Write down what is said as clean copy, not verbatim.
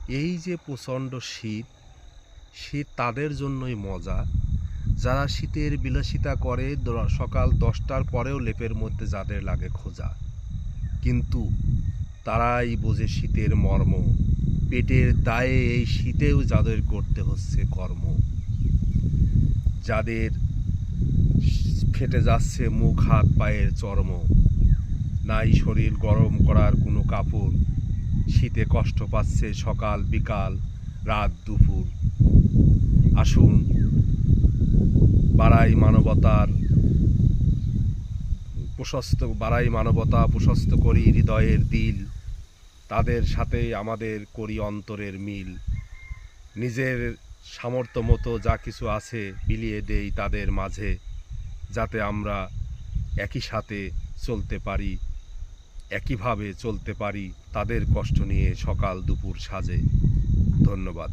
এই যে প্রচণ্ড শীত, শীত তাদের জন্যই মজা যারা শীতের বিলাসিতা করে সকাল 10টার পরেও লেপের মধ্যে যাদের লাগে খোঁজা। কিন্তু তারাই বোঝে শীতের মর্ম, পেটের দায়ে এই শীতেও যাদের করতে হচ্ছে কর্ম। যাদের ফেটে যাচ্ছে মুখ হাত পায়ের চর্ম, নাই শরীর গরম করার কোনো কাপড়, শীতে কষ্ট পাচ্ছে সকাল বিকাল রাত দুপুর। আসুন বাড়াই মানবতা প্রশস্ত করি হৃদয়ের দিল, তাদের সাথে আমাদের করি অন্তরের মিল। নিজের সামর্থ্য মতো যা কিছু আছে বিলিয়ে দেই তাদের মাঝে, যাতে আমরা একই সাথে চলতে পারি, একইভাবে চলতে পারি তাদের কষ্ট নিয়ে সকাল দুপুর সাজে। ধন্যবাদ।